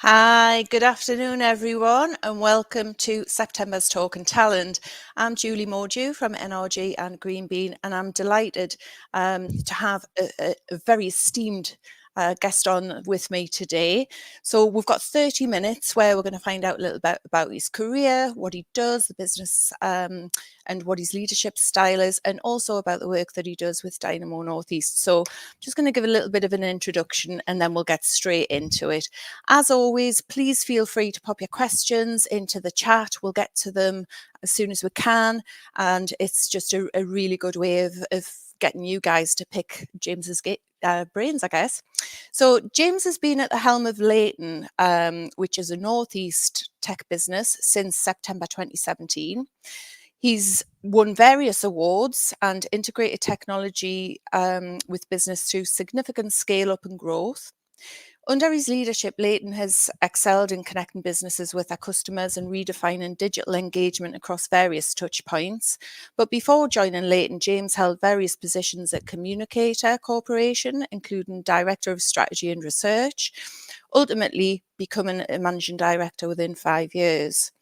Hi, good afternoon, everyone, and welcome to September's Talk and Talent. I'm Julie Mordew from NRG and Green Bean, and I'm delighted to have a very esteemed guest on with me today. So we've got 30 minutes where we're going to find out a little bit about his career, what he does, the business, and what his leadership style is, and also about the work that he does with Dynamo Northeast. So I'm just going to give a little bit of an introduction and then we'll get straight into it. As always, please feel free to pop your questions into the chat. We'll get to them as soon as we can. And it's just a really good way of getting you guys to pick James's brains, I guess. So James has been at the helm of Leighton, which is a Northeast tech business since September 2017. He's won various awards and integrated technology with business through significant scale up and growth. Under his leadership, Leighton has excelled in connecting businesses with their customers and redefining digital engagement across various touch points. But before joining Leighton, James held various positions at Communicator Corporation, including Director of Strategy and Research, ultimately becoming a Managing Director within 5 years.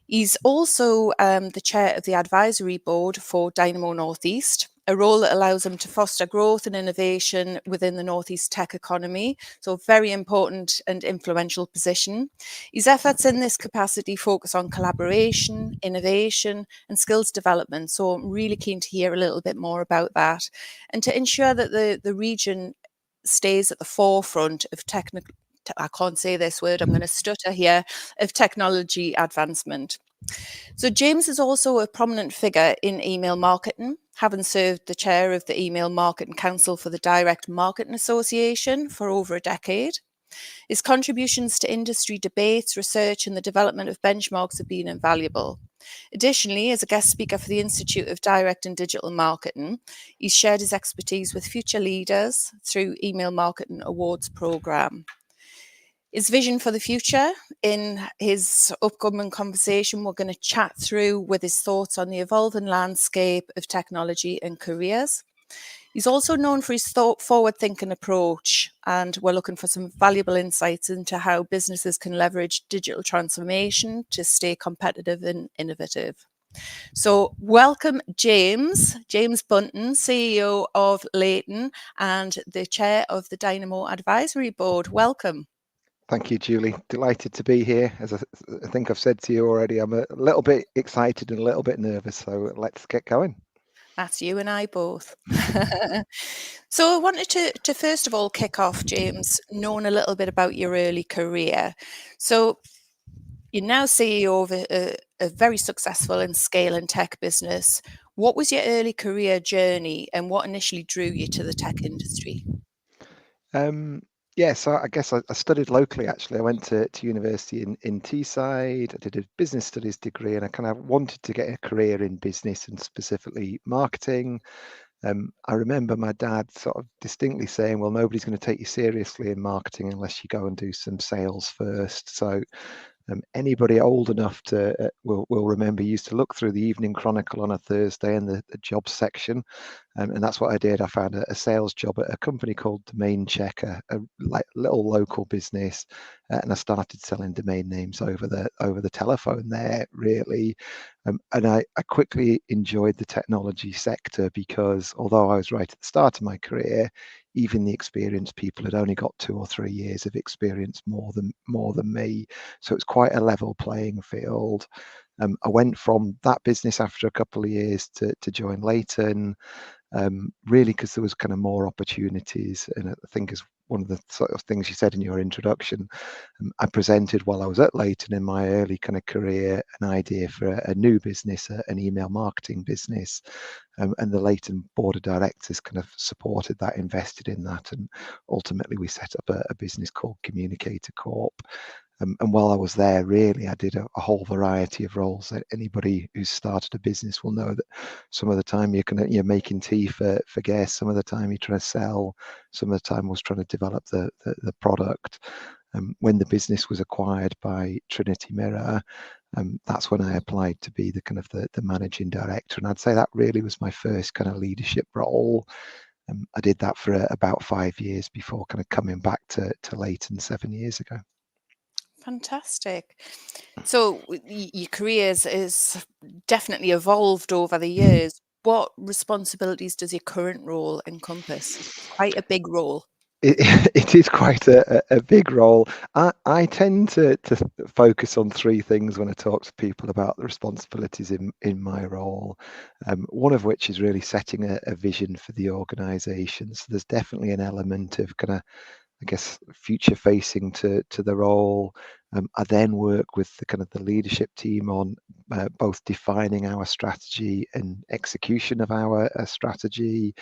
He's also the chair of the advisory board for Dynamo Northeast, a role that allows him to foster growth and innovation within the Northeast tech economy. So a very important and influential position. His efforts in this capacity focus on collaboration, innovation, and skills development. So I'm really keen to hear a little bit more about that. And to ensure that the region stays at the forefront of I can't say this word, I'm going to stutter here, of technology advancement. So James is also a prominent figure in email marketing, having served the chair of the Email Marketing Council for the Direct Marketing Association for over a decade. His contributions to industry debates, research, and the development of benchmarks have been invaluable. Additionally, as a guest speaker for the Institute of Direct and Digital Marketing, he's shared his expertise with future leaders through Email Marketing Awards programme. His vision for the future in his upcoming conversation, we're going to chat through with his thoughts on the evolving landscape of technology and careers. He's also known for his forward-thinking approach, and we're looking for some valuable insights into how businesses can leverage digital transformation to stay competitive and innovative. So welcome, James Bunting, CEO of Leighton and the chair of the Dynamo Advisory Board. Welcome. Thank you, Julie. Delighted to be here. As I think I've said to you already, I'm a little bit excited and a little bit nervous, so let's get going. That's you and I both. So I wanted to first of all kick off, James, knowing a little bit about your early career. So you're now CEO of a very successful and scaling tech business. What was your early career journey and what initially drew you to the tech industry? Yeah, so I guess I studied locally, actually. I went to university in Teesside. I did a business studies degree and I kind of wanted to get a career in business and specifically marketing. I remember my dad sort of distinctly saying, well, nobody's going to take you seriously in marketing unless you go and do some sales first. So anybody old enough to will remember used to look through the Evening Chronicle on a Thursday in the jobs section, and that's what I did. I found a sales job at a company called Domain Checker, a little local business, and I started selling domain names over the telephone there, really. And I quickly enjoyed the technology sector because although I was right at the start of my career, even the experienced people had only got 2 or 3 years of experience more than me. So it's quite a level playing field. I went from that business after a couple of years to join Leighton, really because there was kind of more opportunities. And I think as one of the sort of things you said in your introduction, I presented while I was at Leighton in my early kind of career an idea for a new business, an email marketing business. And the Leighton board of directors kind of supported that, invested in that, and ultimately we set up a business called Communicator Corp. And while I was there, really, I did a whole variety of roles. Anybody who's started a business will know that some of the time you're making tea for guests, some of the time you're trying to sell, some of the time was trying to develop the product. When the business was acquired by Trinity Mirror, that's when I applied to be the kind of the managing director. And I'd say that really was my first kind of leadership role. I did that for about 5 years before kind of coming back to Leighton 7 years ago. Fantastic. So your career is definitely evolved over the years. What responsibilities does your current role encompass? It's quite a big role. It, it is quite a big role. I tend to focus on three things when I talk to people about the responsibilities in my role. One of which is really setting a vision for the organisation. So there's definitely an element of kind of, I guess, future facing to the role. I then work with the kind of the leadership team on both defining our strategy and execution of our strategy,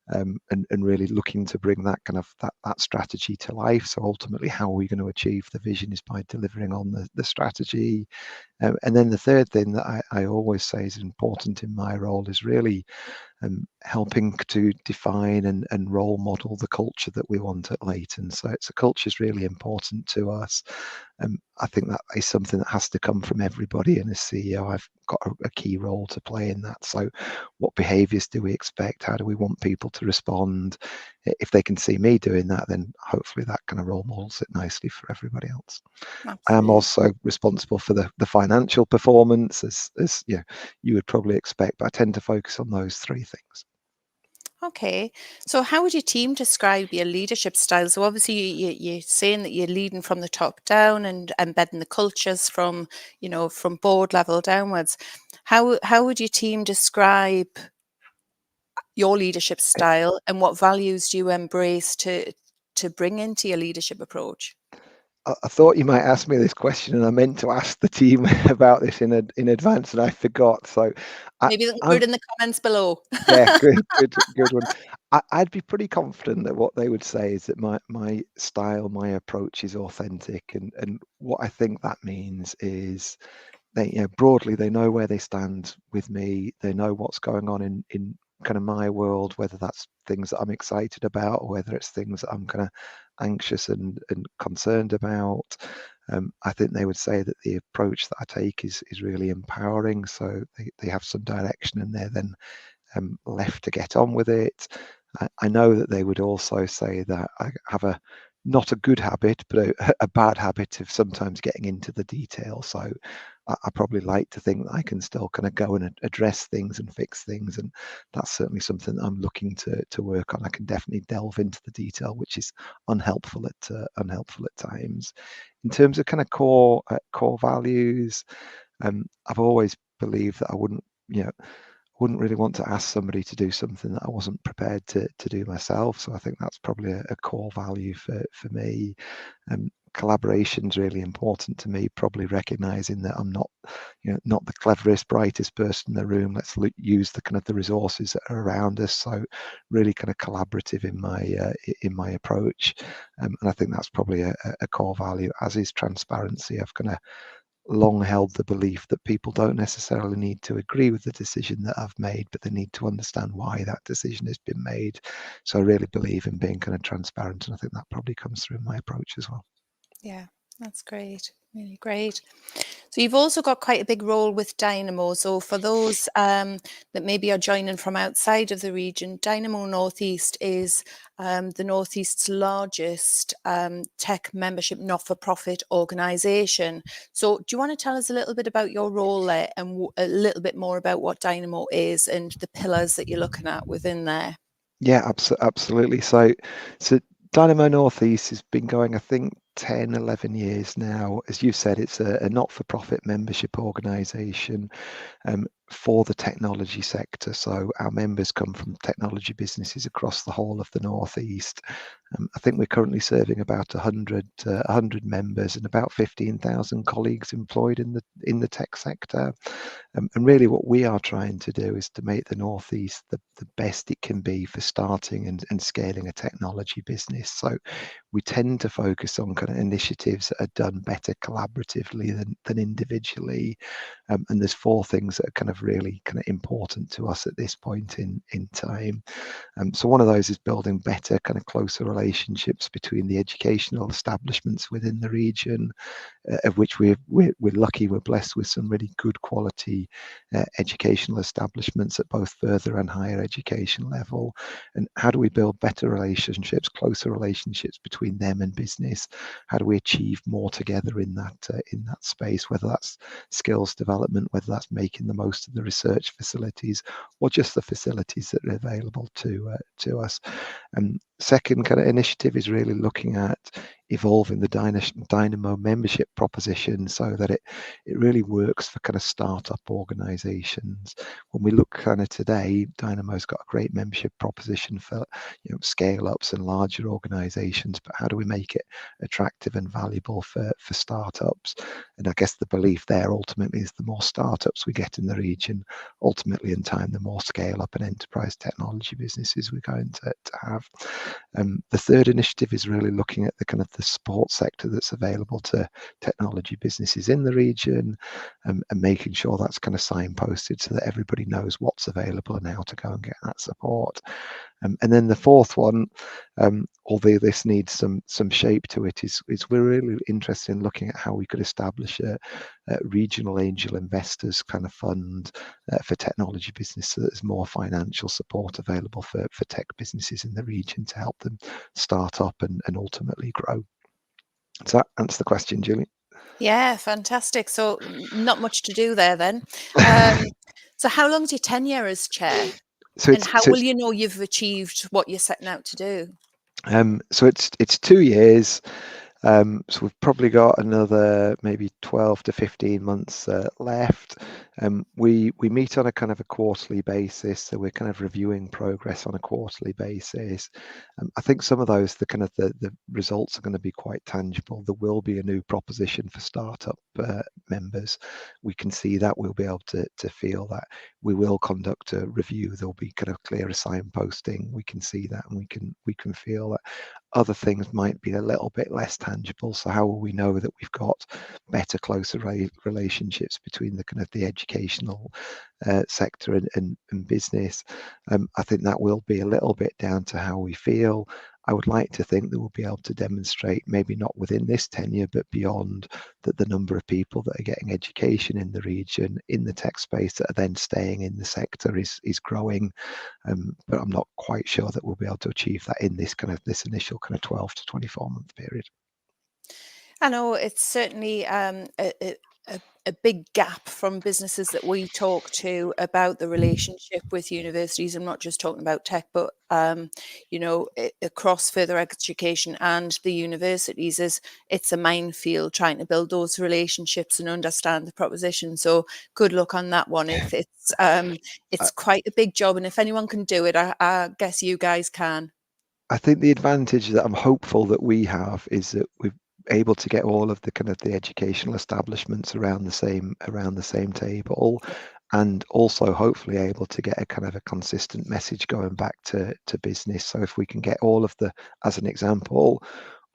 and really looking to bring that kind of that strategy to life. So ultimately, how are we going to achieve the vision is by delivering on the strategy. And then the third thing that I always say is important in my role is really helping to define and role model the culture that we want at Leighton. So it's a culture is really important to us. I think that is something that has to come from everybody. And as CEO, I've got a key role to play in that. So what behaviours do we expect? How do we want people to respond? If they can see me doing that, then hopefully that kind of role models it nicely for everybody else. I am Absolutely. also responsible for the financial performance, as you would probably expect, but I tend to focus on those three things. Okay. So how would your team describe your leadership style? So obviously you're saying that you're leading from the top down and embedding the cultures from, from board level downwards. How would your team describe your leadership style and what values do you embrace to bring into your leadership approach? I thought you might ask me this question, and I meant to ask the team about this in advance, and I forgot. So, I, Maybe they can put I'm it in the comments below. yeah, good one. I'd be pretty confident that what they would say is that my style, my approach is authentic, and what I think that means is they, broadly, they know where they stand with me. They know what's going on in kind of my world, whether that's things that I'm excited about or whether it's things that I'm kind of anxious and concerned about. I think they would say that the approach that I take is really empowering. So they have some direction and they're then left to get on with it. I know that they would also say that I have not a good habit, but a bad habit of sometimes getting into the detail. So I probably like to think that I can still kind of go and address things and fix things, and that's certainly something that I'm looking to work on. I can definitely delve into the detail, which is unhelpful at times. In terms of kind of core values, I've always believed that I wouldn't really want to ask somebody to do something that I wasn't prepared to do myself. So I think that's probably a core value for me. Collaboration is really important to me, probably recognizing that I'm not the cleverest, brightest person in the room. Let's use the kind of the resources that are around us. So really kind of collaborative in my approach. And I think that's probably a core value, as is transparency. I've kind of long held the belief that people don't necessarily need to agree with the decision that I've made, but they need to understand why that decision has been made. So I really believe in being kind of transparent, and I think that probably comes through in my approach as well. Yeah, that's great. Really great. So you've also got quite a big role with Dynamo. So for those that maybe are joining from outside of the region, Dynamo Northeast is the Northeast's largest tech membership not-for-profit organisation. So do you want to tell us a little bit about your role there and a little bit more about what Dynamo is and the pillars that you're looking at within there? Yeah, absolutely. So Dynamo Northeast has been going, I think, 10, 11 years now. As you said, it's a not-for-profit membership organisation for the technology sector. So our members come from technology businesses across the whole of the Northeast. I think we're currently serving about 100 members and about 15,000 colleagues employed in the tech sector. And really what we are trying to do is to make the Northeast the best it can be for starting and scaling a technology business. So we tend to focus on kind of initiatives that are done better collaboratively than individually. And there's four things that are kind of really kind of important to us at this point in time. So one of those is building better, kind of closer relationships between the educational establishments within the region, of which we're lucky, we're blessed with some really good quality educational establishments at both further and higher education level. And how do we build better relationships, closer relationships between between them and business? How do we achieve more together in that space, whether that's skills development, whether that's making the most of the research facilities, or just the facilities that are available to us. And second kind of initiative is really looking at evolving the Dynamo membership proposition so that it really works for kind of startup organizations. When we look kind of today, Dynamo's got a great membership proposition for scale ups and larger organizations, but how do we make it attractive and valuable for startups? And I guess the belief there ultimately is the more startups we get in the region, ultimately in time, the more scale up and enterprise technology businesses we're going to have. The third initiative is really looking at the kind of the support sector that's available to technology businesses in the region, and making sure that's kind of signposted so that everybody knows what's available and how to go and get that support. And then the fourth one, although this needs some shape to it, is we're really interested in looking at how we could establish a regional angel investors kind of fund for technology business, so that there's more financial support available for tech businesses in the region to help them start up and ultimately grow. Does that answer the question, Julie? Yeah, fantastic. So not much to do there then. So how long's your tenure as chair? And how will you know you've achieved what you're setting out to do? So it's 2 years. So we've probably got another maybe 12 to 15 months left. We meet on a kind of a quarterly basis, so we're kind of reviewing progress on a quarterly basis. I think some of those, the results are going to be quite tangible. There will be a new proposition for startup members. We can see that. We'll be able to feel that. We will conduct a review. There'll be kind of clearer signposting. We can see that, and we can feel that. Other things might be a little bit less tangible. So how will we know that we've got better, closer relationships between the kind of the educational sector and business? I think that will be a little bit down to how we feel. I would like to think that we'll be able to demonstrate, maybe not within this tenure, but beyond, that the number of people that are getting education in the region, in the tech space, that are then staying in the sector is growing. But I'm not quite sure that we'll be able to achieve that in this initial kind of 12 to 24 month period. I know it's certainly a big gap from businesses that we talk to about the relationship with universities. I'm not just talking about tech, but across further education and the universities, it's a minefield trying to build those relationships and understand the proposition. So good luck on that one. If it's quite a big job, and if anyone can do it, I guess you guys can. I think the advantage that I'm hopeful that we have is that we're able to get all of the kind of the educational establishments around the same table, Yeah. and also hopefully able to get a kind of a consistent message going back to business. So if we can get all of the, as an example,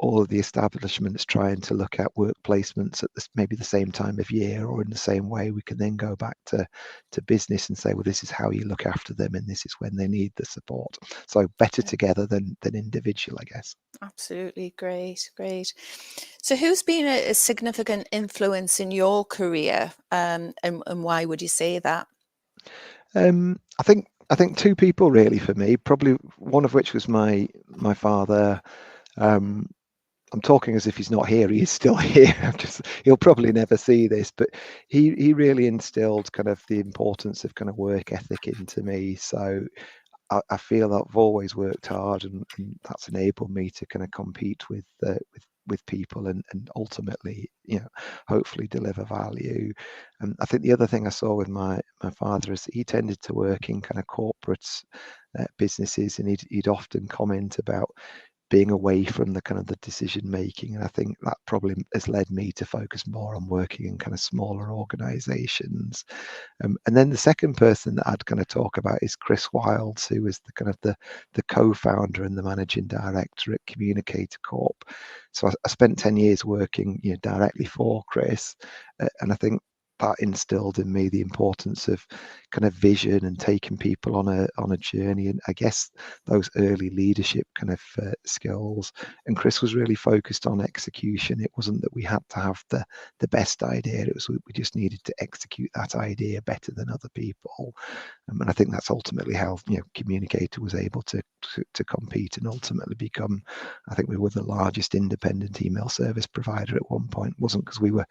all of the establishments trying to look at work placements at this, maybe the same time of year or in the same way, we can then go back to business and say, well, this is how you look after them and this is when they need the support. So better together than individual, I guess. Absolutely. Great. So who's been a significant influence in your career, and why would you say that? I think two people really for me, probably one of which was my father. I'm talking as if he's not here. He is still here. He'll probably never see this, but he really instilled kind of the importance of kind of work ethic into me. So I feel I've always worked hard, and that's enabled me to kind of compete with people and ultimately, hopefully deliver value. And I think the other thing I saw with my father is that he tended to work in kind of corporate businesses, and he'd often comment about being away from the kind of the decision making, and I think that probably has led me to focus more on working in kind of smaller organizations. And then the second person that I'd kind of talk about is Chris Wilds, who is the kind of the co-founder and the managing director at Communicator Corp. So I spent 10 years working directly for Chris, and I think instilled in me the importance of kind of vision and taking people on a journey, and I guess those early leadership kind of skills. And Chris was really focused on execution. It wasn't that we had to have the best idea, it was we just needed to execute that idea better than other people. And I think that's ultimately how Communicator was able to compete and ultimately become, I think we were the largest independent email service provider at one point. It wasn't because we were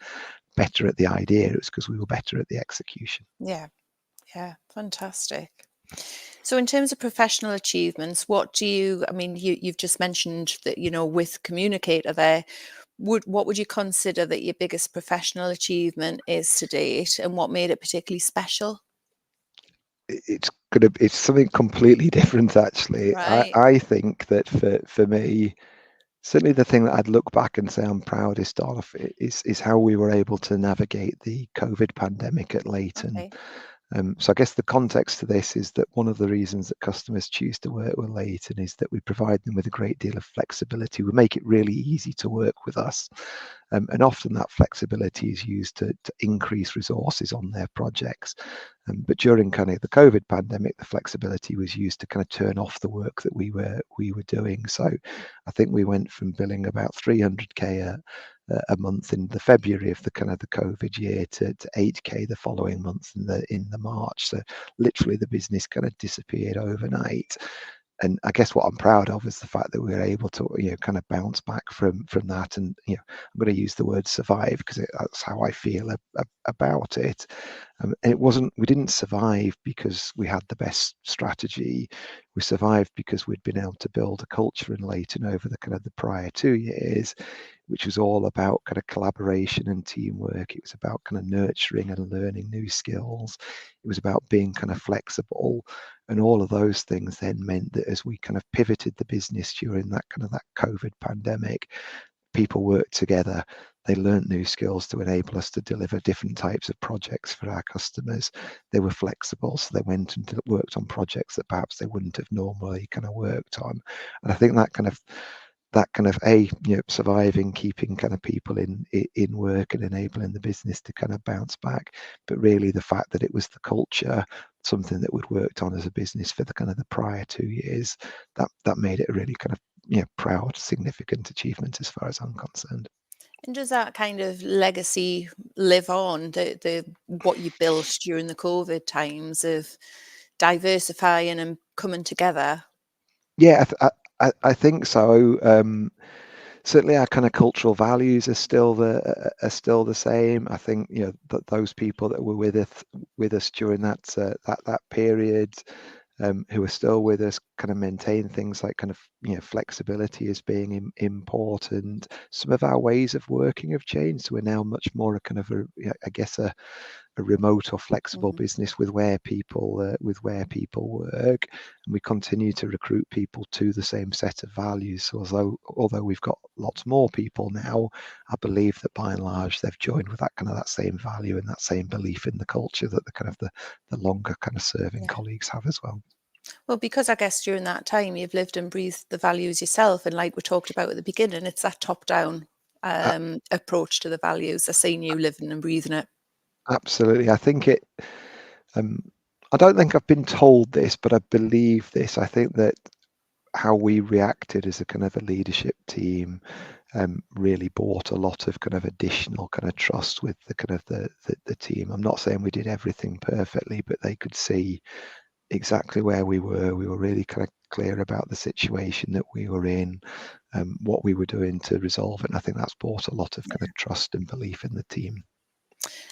better at the idea, it was because we were better at the execution. Yeah, fantastic. So in terms of professional achievements, what do you, I mean, you've just mentioned that, with Communicator there, what would you consider that your biggest professional achievement is to date, and what made it particularly special? It's something completely different, actually. Right. I think that for me, certainly the thing that I'd look back and say I'm proudest of is how we were able to navigate the COVID pandemic at Leighton. Okay. So I guess the context to this is that one of the reasons that customers choose to work with Leighton is that we provide them with a great deal of flexibility. We make it really easy to work with us. And often that flexibility is used to increase resources on their projects. But during kind of the COVID pandemic, the flexibility was used to kind of turn off the work that we were doing. So I think we went from billing about 300k a month in the February of the kind of the COVID year to 8k the following month in the March. So literally the business kind of disappeared overnight. And I guess what I'm proud of is the fact that we were able to kind of bounce back from that. And I'm going to use the word survive because that's how I feel about it. And we didn't survive because we had the best strategy. We survived because we'd been able to build a culture in Leighton over the kind of the prior 2 years, which was all about kind of collaboration and teamwork. It was about kind of nurturing and learning new skills. It was about being kind of flexible. And all of those things then meant that as we kind of pivoted the business during that COVID pandemic, people worked together. They learned new skills to enable us to deliver different types of projects for our customers. They were flexible, so they went and worked on projects that perhaps they wouldn't have normally kind of worked on. And I think that kind of surviving, keeping kind of people in work and enabling the business to kind of bounce back, but really the fact that it was the culture, something that we'd worked on as a business for the kind of the prior 2 years, that made it a really kind of proud, significant achievement as far as I'm concerned. And does that kind of legacy live on, the what you built during the COVID times of diversifying and coming together? Yeah, I think so. Certainly, our kind of cultural values are still the same. I think that those people that were with us during that period, who are still with us, kind of maintain things like kind of flexibility as being important. Some of our ways of working have changed, so we're now much more a kind of I guess a remote or flexible Mhm. business with where people work, and we continue to recruit people to the same set of values. So although we've got lots more people now, I believe that by and large they've joined with that same value and that same belief in the culture that the longer kind of serving Yeah. colleagues have as well. Well, because I guess during that time you've lived and breathed the values yourself, and like we talked about at the beginning, it's that top-down A- approach to the values. I've seen you living and breathing it. Absolutely, I think it. Um, I don't think I've been told this, but I believe this. I think that how we reacted as a kind of a leadership team really brought a lot of kind of additional kind of trust with the kind of the team. I'm not saying we did everything perfectly, but they could see exactly where we were. We were really kind of clear about the situation that we were in, what we were doing to resolve it. And I think that's brought a lot of kind of trust and belief in the team.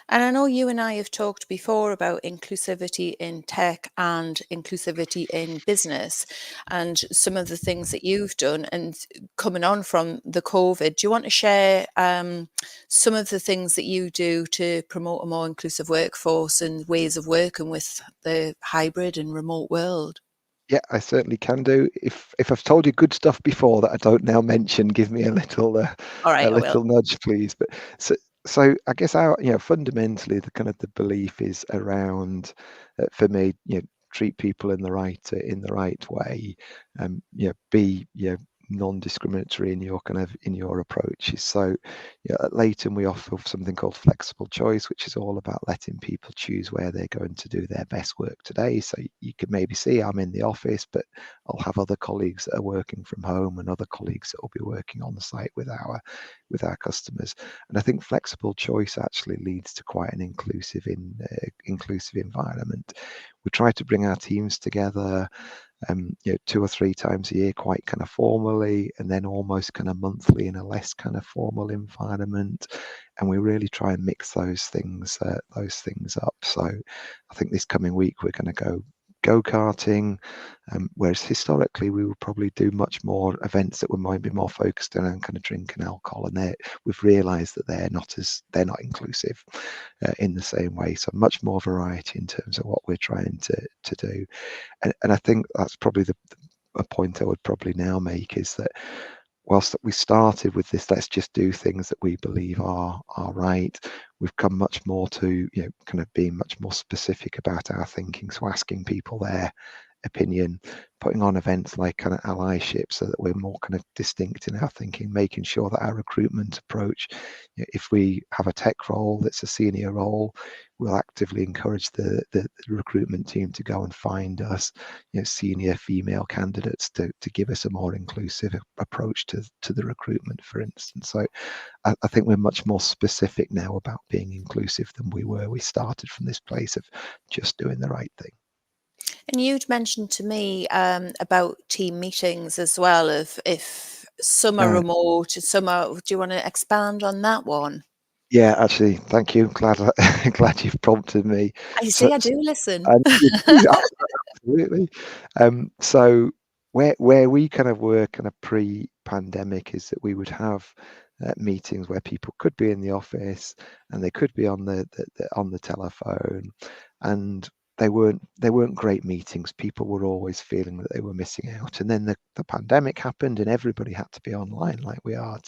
And I know you and I have talked before about inclusivity in tech and inclusivity in business and some of the things that you've done. And coming on from the COVID, do you want to share some of the things that you do to promote a more inclusive workforce and ways of working with the hybrid and remote world? Yeah, I certainly can do. If I've told you good stuff before that I don't now mention, give me All right, a I will. little nudge, please. But so I guess our fundamentally the kind of the belief is around for me treat people in the right way, be non-discriminatory in your approaches. So at Leighton we offer something called flexible choice, which is all about letting people choose where they're going to do their best work today. So you could maybe see I'm in the office, but I'll have other colleagues that are working from home and other colleagues that will be working on the site with our customers. And I think flexible choice actually leads to quite an inclusive environment. We try to bring our teams together 2 or 3 times a year, quite kind of formally, and then almost kind of monthly in a less kind of formal environment. And we really try and mix those things up. So I think this coming week we're going to go karting, whereas historically we would probably do much more events that might be more focused on kind of drink and alcohol, and we've realised that they're not inclusive in the same way. So much more variety in terms of what we're trying to do. And I think that's probably a point I would probably now make, is that whilst we started with this, let's just do things that we believe are right, we've come much more to kind of being much more specific about our thinking. So asking people their opinion, putting on events like kind of allyship so that we're more kind of distinct in our thinking, making sure that our recruitment approach, if we have a tech role that's a senior role, we'll actively encourage the recruitment team to go and find us senior female candidates to give us a more inclusive approach to the recruitment, for instance. So I think we're much more specific now about being inclusive than we were. We started from this place of just doing the right thing. And you'd mentioned to me about team meetings as well, if some are remote, some are. Do you want to expand on that one? Yeah, actually, thank you. Glad you've prompted me. I So, see, I do listen. and you do, absolutely. So where we kind of were kind of pre-pandemic is that we would have meetings where people could be in the office and they could be on the telephone, and they weren't great meetings. People were always feeling that they were missing out. And then the pandemic happened and everybody had to be online like we are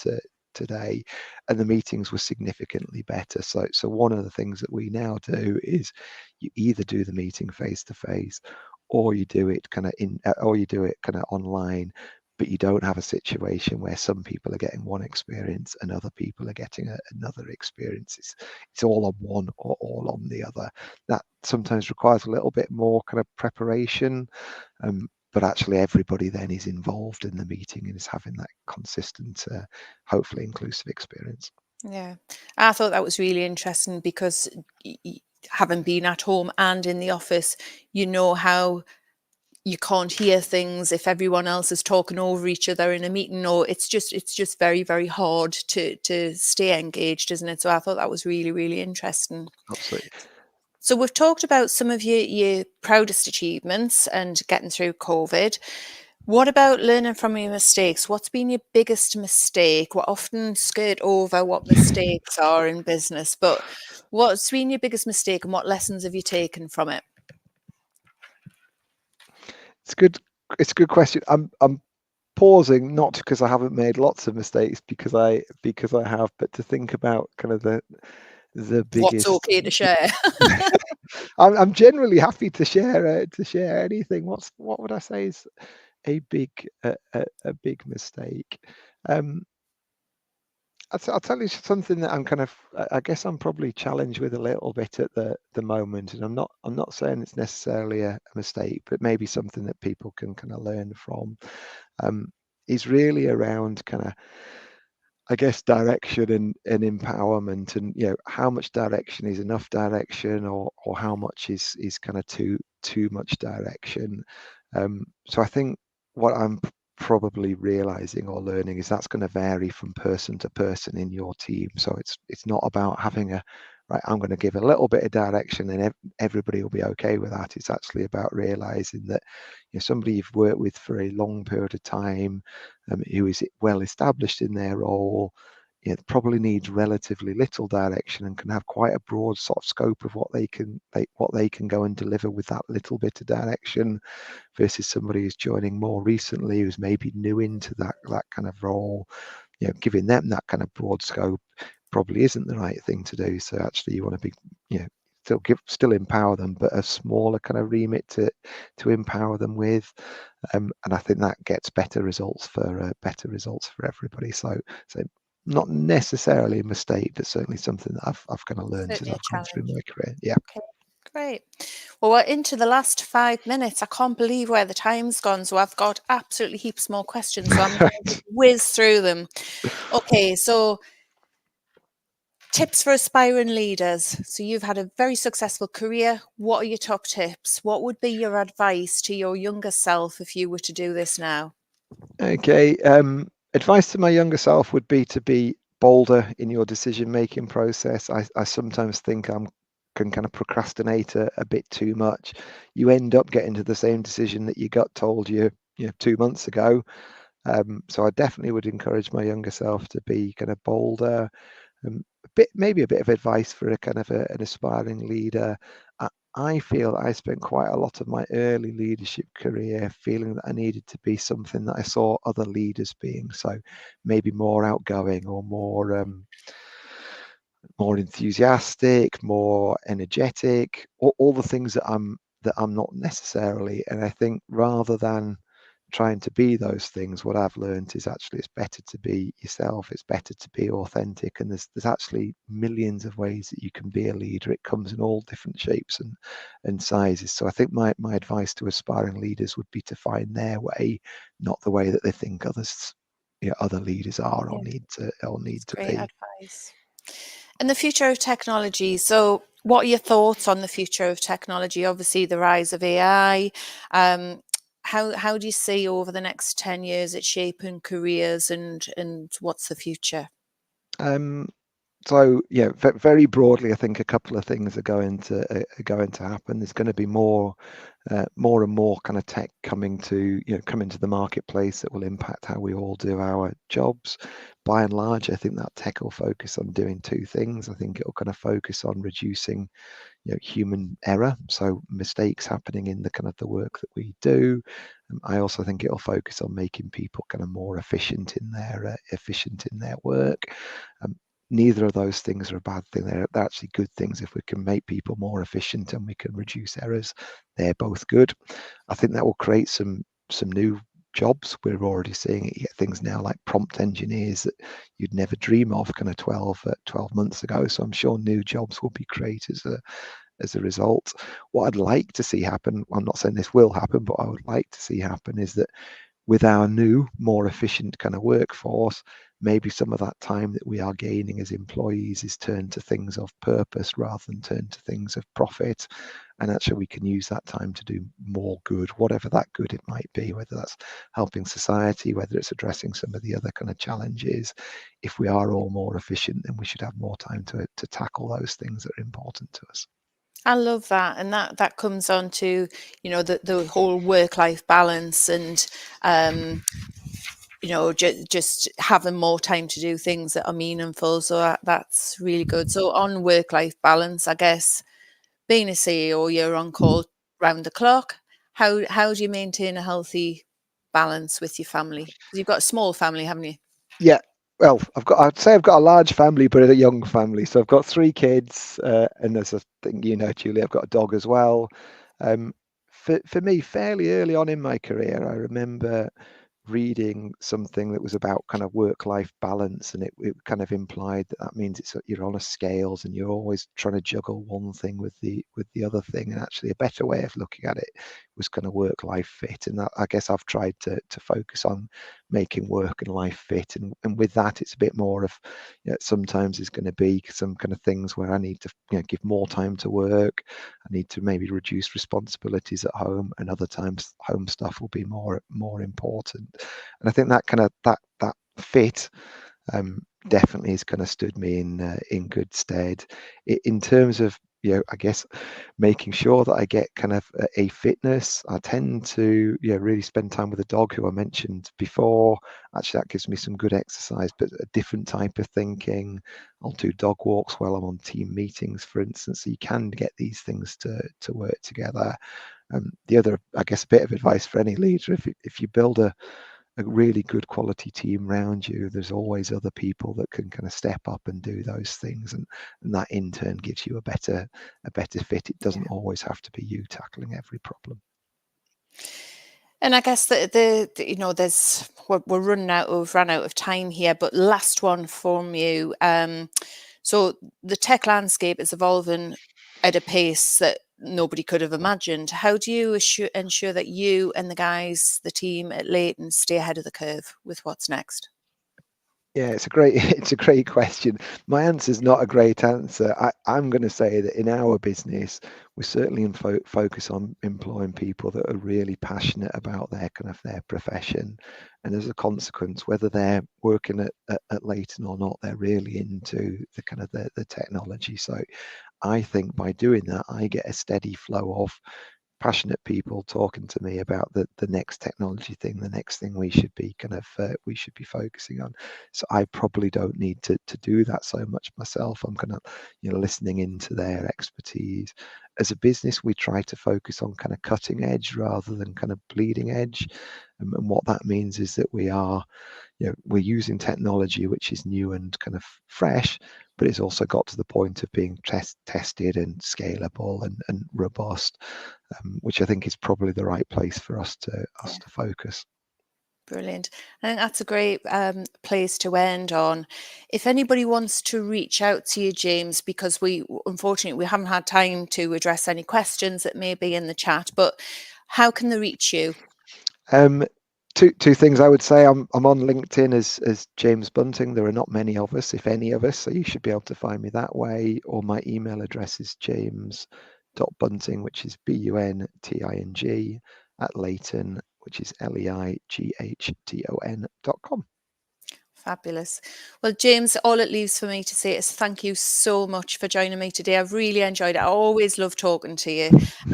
today, and the meetings were significantly better. So one of the things that we now do is you either do the meeting face to face, or you do it kind of online, but you don't have a situation where some people are getting one experience and other people are getting another experience. It's all on one or all on the other. That sometimes requires a little bit more kind of preparation, but actually everybody then is involved in the meeting and is having that consistent, hopefully inclusive experience. Yeah, I thought that was really interesting because having been at home and in the office, how you can't hear things if everyone else is talking over each other in a meeting, or it's just very, very hard to stay engaged, isn't it? So I thought that was really, really interesting. Absolutely. So we've talked about some of your proudest achievements and getting through COVID. What about learning from your mistakes? What's been your biggest mistake? We're often skirt over what mistakes are in business, but what's been your biggest mistake and what lessons have you taken from it? It's a good question. I'm pausing, not because I haven't made lots of mistakes, because I have, but to think about kind of the What's biggest. okay to share? I'm generally happy to share anything. What would I say is a big mistake? I'll tell you something that I guess I'm probably challenged with a little bit at the moment, and I'm not saying it's necessarily a mistake, but maybe something that people can kind of learn from, is really around kind of, I guess, direction and empowerment, and how much direction is enough direction, or how much is kind of too much direction. So I think what I'm probably realizing or learning is that's going to vary from person to person in your team. So it's not about having right, I'm going to give a little bit of direction and everybody will be okay with that. It's actually about realizing that somebody you've worked with for a long period of time, who is well established in their role, probably needs relatively little direction and can have quite a broad sort of scope of what they can go and deliver with that little bit of direction, versus somebody who's joining more recently, who's maybe new into that kind of role. Giving them that kind of broad scope probably isn't the right thing to do. So actually you want to be still empower them, but a smaller kind of remit to empower them with. And I think that gets better results for everybody. So not necessarily a mistake, but certainly something that I've kind of learned as Certainly a I've gone through challenge. my career. Yeah. Okay, great. Well, we're into the last 5 minutes. I can't believe where the time's gone. So I've got absolutely heaps more questions. So I'm going to Right. whiz through them. Okay, so tips for aspiring leaders. So you've had a very successful career. What are your top tips? What would be your advice to your younger self if you were to do this now? Okay. Advice to my younger self would be to be bolder in your decision-making process. I sometimes think can kind of procrastinate a bit too much. You end up getting to the same decision that your gut told you, 2 months ago. So I definitely would encourage my younger self to be kind of bolder. Maybe a bit of advice for a kind of an aspiring leader. I feel I spent quite a lot of my early leadership career feeling that I needed to be something that I saw other leaders being. So maybe more outgoing or more enthusiastic, more energetic, all the things that I'm not necessarily. And I think rather than trying to be those things, what I've learned is actually it's better to be yourself. It's better to be authentic. And there's actually millions of ways that you can be a leader. It comes in all different shapes and sizes. So I think my advice to aspiring leaders would be to find their way, not the way that they think other leaders are or Yeah, need it's to great be. advice. And the future of technology. So, what are your thoughts on the future of technology? Obviously, the rise of AI. Um, how do you see over the next 10 years it shaping careers and what's the future? Um, So yeah, very broadly, I think a couple of things are going to happen. There's going to be more and more kind of tech coming to the marketplace that will impact how we all do our jobs. By and large, I think that tech will focus on doing two things. I think it will kind of focus on reducing human error, so mistakes happening in the kind of the work that we do. I also think it'll focus on making people kind of more efficient in their work. Um, Neither of those things are a bad thing. They're actually good things. If we can make people more efficient and we can reduce errors, they're both good. I think that will create some new jobs. We're already seeing it. Things now like prompt engineers that you'd never dream of kind of 12 months ago. So I'm sure new jobs will be created as a result. What I'd like to see happen, I'm not saying this will happen, but I would like to see happen is that with our new, more efficient kind of workforce, maybe some of that time that we are gaining as employees is turned to things of purpose rather than turned to things of profit. And actually, we can use that time to do more good, whatever that good it might be, whether that's helping society, whether it's addressing some of the other kind of challenges. If we are all more efficient, then we should have more time to tackle those things that are important to us. I love that, and that comes on to the whole work-life balance and just having more time to do things that are meaningful. So that's really good. So on work-life balance, I guess being a CEO, you're on call round the clock. How do you maintain a healthy balance with your family? Because you've got a small family, haven't you? Yeah. Well, I'd say I've got a large family, but a young family. So I've got three kids, and as I think Julie, I've got a dog as well. For me, fairly early on in my career, I remember reading something that was about kind of work-life balance, and it kind of implied that means you're on a scales and you're always trying to juggle one thing with the other thing. And actually, a better way of looking at it was kind of work-life fit. And that, I guess I've tried to focus on making work and life fit. And with that, it's a bit more of, sometimes it's going to be some kind of things where I need to give more time to work. I need to maybe reduce responsibilities at home, and other times home stuff will be more important. And I think that kind of that fit definitely has kind of stood me in good stead in terms of I guess making sure that I get kind of a fitness. I tend to really spend time with a dog, who I mentioned before. Actually, that gives me some good exercise, but a different type of thinking. I'll do dog walks while I'm on team meetings, for instance. So you can get these things to work together. The other, I guess, a bit of advice for any leader: if you build a really good quality team around you, there's always other people that can kind of step up and do those things, and that in turn gives you a better fit. It doesn't always have to be you tackling every problem. And I guess the you know, we're ran out of time here, but last one from you. So the tech landscape is evolving at a pace that nobody could have imagined. How do you ensure that you and the team at Leighton, stay ahead of the curve with what's next? Yeah, it's a great it's a great question. My answer is not a great answer. I'm going to say that in our business, we certainly focus on employing people that are really passionate about their their profession, and as a consequence, whether they're working at Leighton or not, they're really into the the technology. So I think by doing that, I get a steady flow of passionate people talking to me about the next technology thing, the next thing we should be we should be focusing on. So I probably don't need to do that so much myself. I'm listening into their expertise. As a business, we try to focus on cutting edge rather than bleeding edge, and what that means is that we're using technology which is new and fresh, but it's also got to the point of being tested and scalable and robust, which I think is probably the right place for us to focus. Brilliant. I think that's a great place to end on. If anybody wants to reach out to you, James, because unfortunately we haven't had time to address any questions that may be in the chat, but how can they reach you? Two things I would say. I'm on LinkedIn as James Bunting. There are not many of us, if any of us, so you should be able to find me that way. Or my email address is james.bunting, which is BUNTING, at Leighton, which is LEIGHTON.com. Fabulous. Well, James, all it leaves for me to say is thank you so much for joining me today. I've really enjoyed it. I always love talking to you,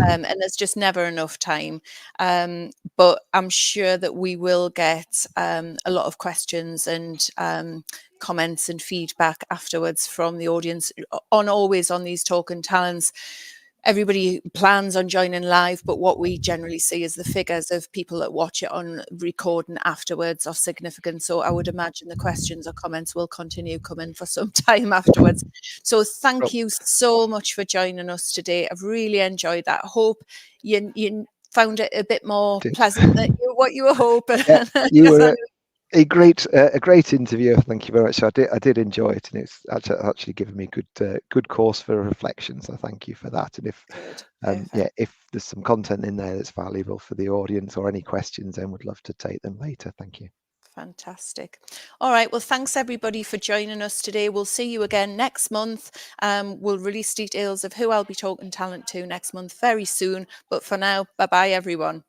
and there's just never enough time. But I'm sure that we will get a lot of questions and comments and feedback afterwards from the audience always on these Talking Talents. Everybody plans on joining live, but what we generally see is the figures of people that watch it on recording afterwards are significant. So I would imagine the questions or comments will continue coming for some time afterwards. So thank you so much for joining us today. I've really enjoyed that. Hope you found it a bit more pleasant than what you were hoping. Yeah, you were a great interview. Thank you very much. I did enjoy it, and it's actually given me good course for reflection. So thank you for that. And if there's some content in there that's valuable for the audience or any questions, then would love to take them later. Thank you. Fantastic. All right. Well, thanks everybody for joining us today. We'll see you again next month. We'll release details of who I'll be talking talent to next month very soon. But for now, bye-bye, everyone.